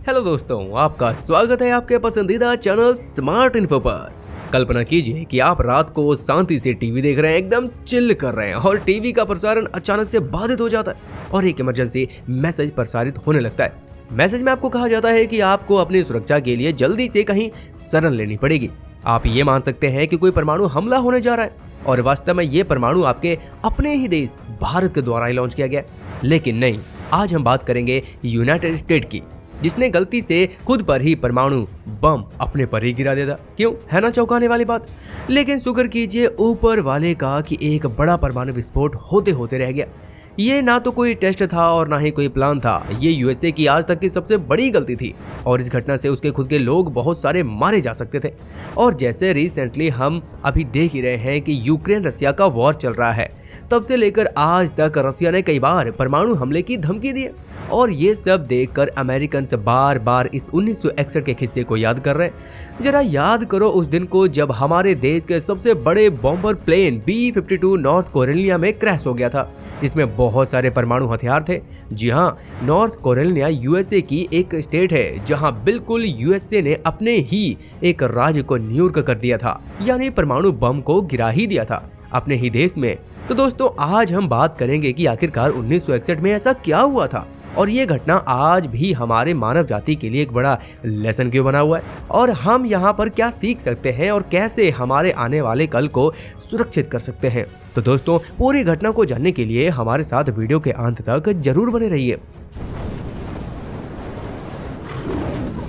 Hello दोस्तों, आपका स्वागत है आपके पसंदीदा चैनल स्मार्ट इन्फो पर। कल्पना कीजिए कि आप रात को शांति से टीवी देख रहे हैं, एकदम चिल कर रहे हैं और टीवी का प्रसारण अचानक से बाधित हो जाता है और एक इमरजेंसी मैसेज प्रसारित होने लगता है। मैसेज में आपको कहा जाता है कि आपको अपनी सुरक्षा के लिए जल्दी से कहीं शरण लेनी पड़ेगी। आप ये मान सकते हैं कि कोई परमाणु हमला होने जा रहा है और वास्तव में ये परमाणु आपके अपने ही देश भारत के द्वारा ही लॉन्च किया गया। लेकिन नहीं, आज हम बात करेंगे यूनाइटेड स्टेट की, जिसने गलती से खुद पर ही परमाणु बम अपने पर ही गिरा दिया। क्यों, है ना चौंकाने वाली बात। लेकिन शुक्र कीजिए ऊपर वाले का कि एक बड़ा परमाणु विस्फोट होते होते रह गया। ये ना तो कोई टेस्ट था और ना ही कोई प्लान था, ये यूएसए की आज तक की सबसे बड़ी गलती थी और इस घटना से उसके खुद के लोग बहुत सारे मारे जा सकते थे। और जैसे रिसेंटली हम अभी देख ही रहे हैं कि यूक्रेन रसिया का वॉर चल रहा है, तब से लेकर आज तक रसिया ने कई बार परमाणु हमले की धमकी दी और ये सब देखकर अमेरिकन बार बार इस 1961 के किस्से को याद कर रहे हैं। जरा याद करो उस दिन को जब हमारे देश के सबसे बड़े bomber plane B-52 North Carolina में क्रैश हो गया था। इसमें बहुत सारे परमाणु हथियार थे। जी हाँ, नॉर्थ कैरोलिना यूएसए की एक स्टेट है जहां बिल्कुल यूएसए ने अपने ही एक राज्य को न्यूर्क कर दिया था, यानी परमाणु बम को गिरा ही दिया था अपने ही देश में। तो दोस्तों, आज हम बात करेंगे कि आखिरकार 1961 में ऐसा क्या हुआ था और ये घटना आज भी हमारे मानव जाति के लिए एक बड़ा लेसन क्यों बना हुआ है और हम यहाँ पर क्या सीख सकते हैं और कैसे हमारे आने वाले कल को सुरक्षित कर सकते हैं। तो दोस्तों, पूरी घटना को जानने के लिए हमारे साथ वीडियो के अंत तक जरूर बने रहिए।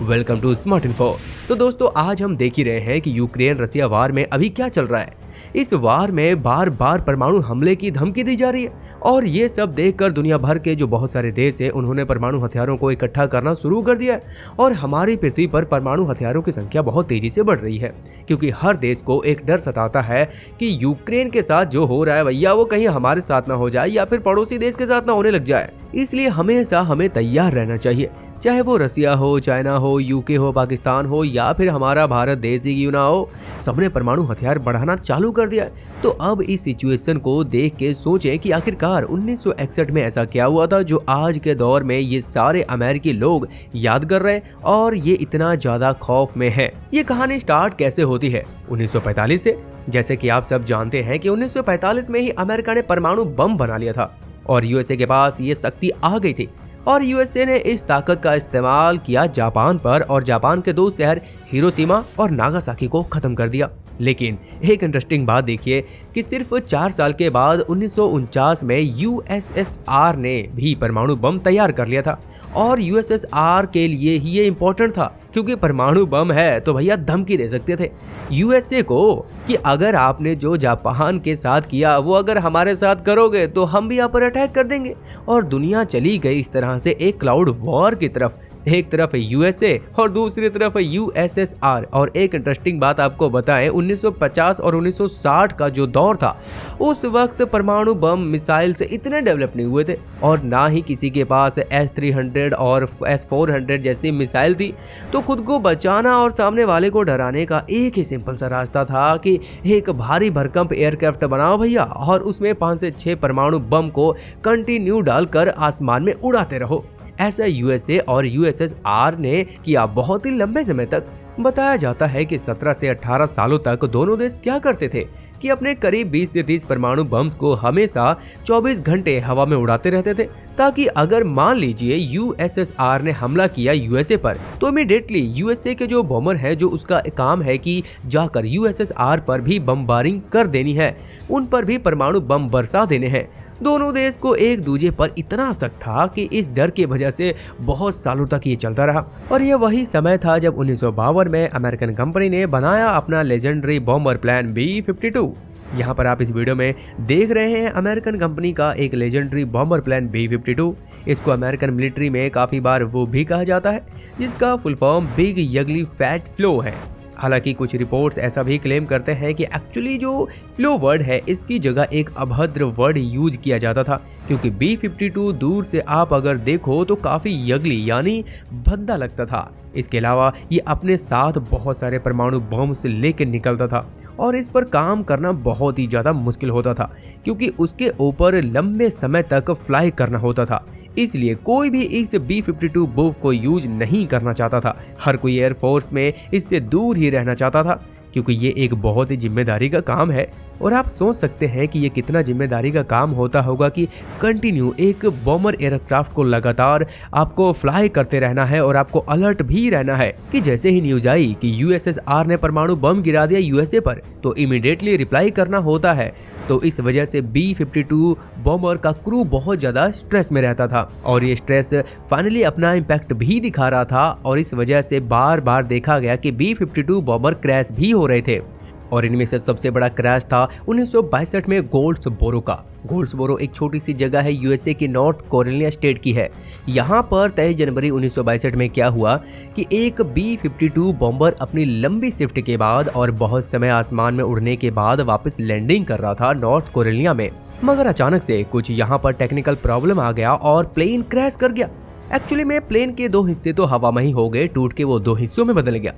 Welcome to smart info. तो दोस्तों, आज हम देख ही रहे हैं कि यूक्रेन रसिया वार में अभी क्या चल रहा है। इस वार में बार बार परमाणु हमले की धमकी दी जा रही है और ये सब देखकर दुनिया भर के जो बहुत सारे देश हैं उन्होंने परमाणु हथियारों को इकट्ठा करना शुरू कर दिया है और हमारी पृथ्वी पर परमाणु हथियारों की संख्या बहुत तेजी से बढ़ रही है, क्योंकि हर देश को एक डर सताता है कि यूक्रेन के साथ जो हो रहा है भैया वो कहीं हमारे साथ ना हो जाए या फिर पड़ोसी देश के साथ ना होने लग जाए। इसलिए हमेशा हमें तैयार रहना चाहिए, चाहे वो रसिया हो, चाइना हो, यूके हो, पाकिस्तान हो या फिर हमारा भारत देश ही क्यों ना हो, सबने परमाणु हथियार बढ़ाना चालू कर दिया है। तो अब इस सिचुएशन को देख के सोचें कि आखिरकार 1961 में ऐसा क्या हुआ था जो आज के दौर में ये सारे अमेरिकी लोग याद कर रहे हैं और ये इतना ज्यादा खौफ में है। ये कहानी स्टार्ट कैसे होती है? 1945 से। जैसे कि आप सब जानते हैं कि 1945 में ही अमेरिका ने परमाणु बम बना लिया था और यूएसए के पास ये शक्ति आ गई थी और यूएसए ने इस ताकत का इस्तेमाल किया जापान पर और जापान के दो शहर हिरोशिमा और नागासाकी को खत्म कर दिया। लेकिन एक इंटरेस्टिंग बात देखिए कि सिर्फ 4 साल के बाद 1949 में यूएसएसआर ने भी परमाणु बम तैयार कर लिया था और यूएसएसआर के लिए ही ये इम्पोर्टेंट था क्योंकि परमाणु बम है तो भैया धमकी दे सकते थे यूएसए को कि अगर आपने जो जापान के साथ किया वो अगर हमारे साथ करोगे तो हम भी यहाँ पर अटैक कर देंगे। और दुनिया चली गई इस तरह से एक क्लाउड वॉर की तरफ, एक तरफ यूएसए और दूसरी तरफ यूएसएसआर। और एक इंटरेस्टिंग बात आपको बताएं, 1950 और 1960 का जो दौर था उस वक्त परमाणु बम मिसाइल से इतने डेवलप नहीं हुए थे और ना ही किसी के पास S-300 और S-400 जैसी मिसाइल थी। तो खुद को बचाना और सामने वाले को डराने का एक ही सिंपल सा रास्ता था कि एक भारी भरकम एयरक्राफ्ट बनाओ भैया और उसमें 5 से 6 परमाणु बम को कंटिन्यू डालकर आसमान में उड़ाते रहो। ऐसा यूएसए और यूएसएसआर ने किया बहुत ही लंबे समय तक। बताया जाता है कि 17 से 18 सालों तक दोनों देश क्या करते थे कि अपने करीब 20 से 30 परमाणु बम्स को हमेशा 24 घंटे हवा में उड़ाते रहते थे, ताकि अगर मान लीजिए यूएसएसआर ने हमला किया यूएसए पर तो इमीडिएटली यूएसए के जो बॉम्बर है जो उसका काम है कि जाकर यूएसएसआर पर भी बमबारिंग कर देनी है, उन पर भी परमाणु बम बरसा देने हैं। दोनों देश को एक दूसरे पर इतना शक था कि इस डर की वजह से बहुत सालों तक ये चलता रहा। और यह वही समय था जब 1952 में अमेरिकन कंपनी ने बनाया अपना लेजेंडरी बॉम्बर प्लान B-52। यहाँ पर आप इस वीडियो में देख रहे हैं अमेरिकन कंपनी का एक लेजेंडरी बॉम्बर प्लान B-52। इसको अमेरिकन मिलिट्री में काफ़ी बार वो भी कहा जाता है जिसका full form big ugly fat flow है। हालांकि कुछ रिपोर्ट्स ऐसा भी क्लेम करते हैं कि एक्चुअली जो फ्लो वर्ड है इसकी जगह एक अभद्र वर्ड यूज किया जाता था, क्योंकि B-52 दूर से आप अगर देखो तो काफ़ी यगली यानी भद्दा लगता था। इसके अलावा ये अपने साथ बहुत सारे परमाणु बम से लेकर निकलता था और इस पर काम करना बहुत ही ज़्यादा मुश्किल होता था क्योंकि उसके ऊपर लंबे समय तक फ्लाई करना होता था। इसलिए कोई भी इस B-52 बुक को यूज नहीं करना चाहता था। हर कोई एयरफोर्स में इससे दूर ही रहना चाहता था, क्योंकि ये एक बहुत ही जिम्मेदारी का काम है। और आप सोच सकते हैं कि ये कितना जिम्मेदारी का काम होता होगा कि कंटिन्यू एक बॉम्बर एयरक्राफ्ट को लगातार आपको फ्लाई करते रहना है और आपको अलर्ट भी रहना है कि जैसे ही न्यूज आई कि USSR ने परमाणु बम गिरा दिया USA पर, तो इमीडिएटली रिप्लाई करना होता है। तो इस वजह से B-52 बॉम्बर का क्रू बहुत ज़्यादा स्ट्रेस में रहता था और ये स्ट्रेस फाइनली अपना इम्पैक्ट भी दिखा रहा था। और इस वजह से बार बार देखा गया कि B-52 बॉम्बर क्रैश भी हो रहे थे। और इनमें से सबसे बड़ा क्रैश था 1962 में गोल्ड्सबोरो का। गोल्ड्सबोरो एक छोटी सी जगह है, USA की नॉर्थ कैरोलिना स्टेट की है। यहाँ पर 23 जनवरी 1962 में क्या हुआ कि एक B-52 बॉम्बर अपनी लंबी शिफ्ट के बाद और बहुत समय आसमान में उड़ने के बाद वापस लैंडिंग कर रहा था नॉर्थ कैरोलिना में। मगर अचानक से कुछ यहाँ पर टेक्निकल प्रॉब्लम आ गया और प्लेन क्रैश कर गया। एक्चुअली में प्लेन के 2 हिस्से तो हवा में ही हो गए, टूट के वो 2 हिस्सों में बदल गया।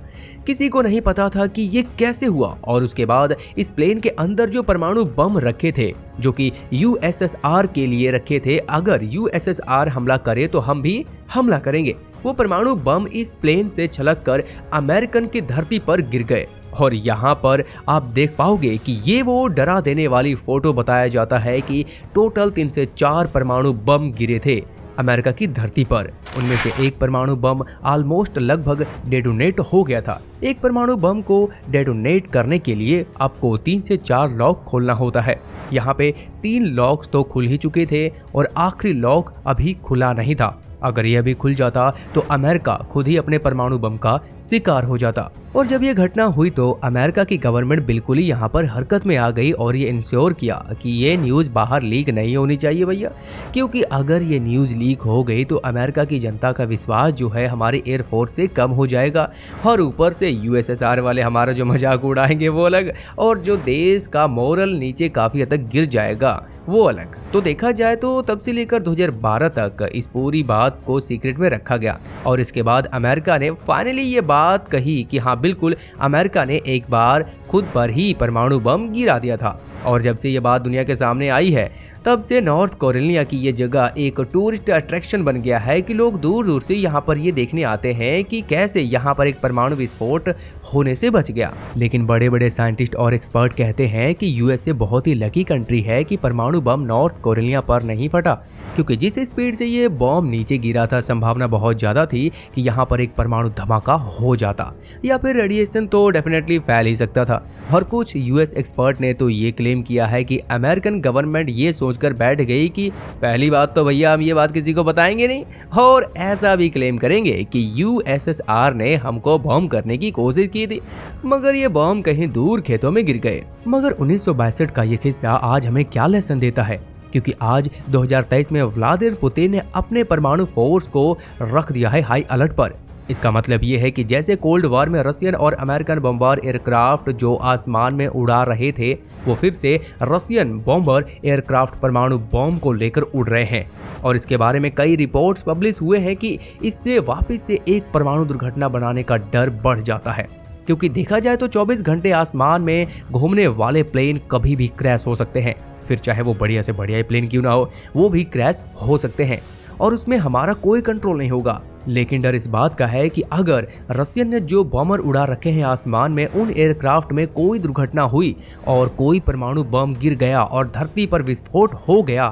किसी को नहीं पता था कि ये कैसे हुआ। और उसके बाद इस प्लेन के अंदर जो परमाणु बम रखे थे, जो कि USSR के लिए रखे थे, अगर USSR हमला करे तो हम भी हमला करेंगे, वो परमाणु बम इस प्लेन से छलक कर अमेरिकन की धरती पर गिर गए। और यहाँ पर आप देख पाओगे कि ये वो डरा देने वाली फोटो बताया जाता है कि टोटल 3 से 4 परमाणु बम गिरे थे अमेरिका की धरती पर। उनमें से एक परमाणु बम ऑलमोस्ट लगभग डेटोनेट हो गया था। एक परमाणु बम को डेटोनेट करने के लिए आपको 3 से 4 लॉक खोलना होता है। यहाँ पे 3 लॉक्स तो खुल ही चुके थे और आखिरी लॉक अभी खुला नहीं था। अगर यह भी खुल जाता तो अमेरिका खुद ही अपने परमाणु बम का शिकार हो जाता। और जब यह घटना हुई तो अमेरिका की गवर्नमेंट बिल्कुल ही यहाँ पर हरकत में आ गई और ये इंश्योर किया कि ये न्यूज़ बाहर लीक नहीं होनी चाहिए भैया, क्योंकि अगर ये न्यूज़ लीक हो गई तो अमेरिका की जनता का विश्वास जो है हमारी एयरफोर्स से कम हो जाएगा। और ऊपर से USSR वाले हमारा जो मजाक उड़ाएंगे वो अलग, और जो देश का मोरल नीचे काफ़ी हद तक गिर जाएगा वो अलग। तो देखा जाए तो तब से लेकर 2012 तक इस पूरी बात को सीक्रेट में रखा गया। और इसके बाद अमेरिका ने फाइनली ये बात कही कि हाँ बिल्कुल, अमेरिका ने एक बार खुद पर ही परमाणु बम गिरा दिया था। और जब से ये बात दुनिया के सामने आई है तब से नॉर्थ कैरोलिना की ये जगह एक टूरिस्ट अट्रैक्शन बन गया है कि लोग दूर दूर से यहाँ पर ये देखने आते हैं कि कैसे यहाँ पर एक परमाणु विस्फोट होने से बच गया। लेकिन बड़े बड़े साइंटिस्ट और एक्सपर्ट कहते हैं कि USA बहुत ही लकी कंट्री है कि परमाणु बम नॉर्थ कैरोलिना पर नहीं फटा, क्योंकि जिस स्पीड से ये बॉम्ब नीचे गिरा था संभावना बहुत ज़्यादा थी कि यहाँ पर एक परमाणु धमाका हो जाता या फिर रेडिएशन तो डेफिनेटली फैल ही सकता था। और कुछ US एक्सपर्ट ने तो ये क्लेम किया है कि अमेरिकन गवर्नमेंट ये सोचकर बैठ गई कि पहली बात तो भैया हम ये बात किसी को बताएंगे नहीं, और ऐसा भी क्लेम करेंगे कि USSR ने हमको बॉम्ब करने की कोशिश की थी मगर ये बॉम्ब कहीं दूर खेतों में गिर गए। मगर 1962 का ये किस्सा आज हमें क्या लेसन देता है, क्योंकि आज 2023 में व्लादिमीर पुतिन ने अपने परमाणु फोर्स को रख दिया है हाई अलर्ट पर। इसका मतलब ये है कि जैसे कोल्ड वॉर में रशियन और अमेरिकन बम्बार एयरक्राफ्ट जो आसमान में उड़ा रहे थे, वो फिर से रशियन बॉम्बर एयरक्राफ्ट परमाणु बॉम्ब को लेकर उड़ रहे हैं। और इसके बारे में कई रिपोर्ट्स पब्लिश हुए हैं कि इससे वापस से एक परमाणु दुर्घटना बनाने का डर बढ़ जाता है, क्योंकि देखा जाए तो 24 घंटे आसमान में घूमने वाले प्लेन कभी भी क्रैश हो सकते हैं। फिर चाहे वो बढ़िया से बढ़िया प्लेन क्यों ना हो, वो भी क्रैश हो सकते हैं और उसमें हमारा कोई कंट्रोल नहीं होगा। लेकिन डर इस बात का है कि अगर रशियन ने जो बॉम्बर उड़ा रखे हैं आसमान में, उन एयरक्राफ्ट में कोई दुर्घटना हुई और कोई परमाणु बम गिर गया और धरती पर विस्फोट हो गया,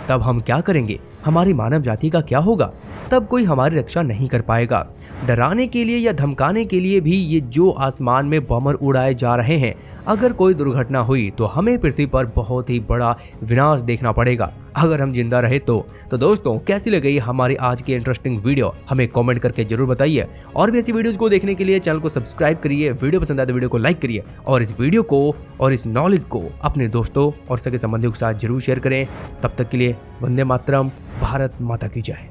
तब हम क्या करेंगे? हमारी मानव जाति का क्या होगा? तब कोई हमारी रक्षा नहीं कर पाएगा। डराने के लिए या धमकाने के लिए भी ये जो आसमान में बॉम्बर उड़ाए जा रहे हैं, अगर कोई दुर्घटना हुई तो हमें पृथ्वी पर बहुत ही बड़ा विनाश देखना पड़ेगा अगर हम जिंदा रहे तो। दोस्तों, कैसी लगी हमारी आज की इंटरेस्टिंग वीडियो हमें कमेंट करके जरूर बताइए। और भी ऐसी वीडियोस को देखने के लिए चैनल को सब्सक्राइब करिए, वीडियो पसंद आए तो वीडियो को लाइक करिए और इस वीडियो को और इस नॉलेज को अपने दोस्तों और सगे संबंधियों के साथ जरूर शेयर करें। तब तक के लिए वंदे मातरम, भारत माता की जय।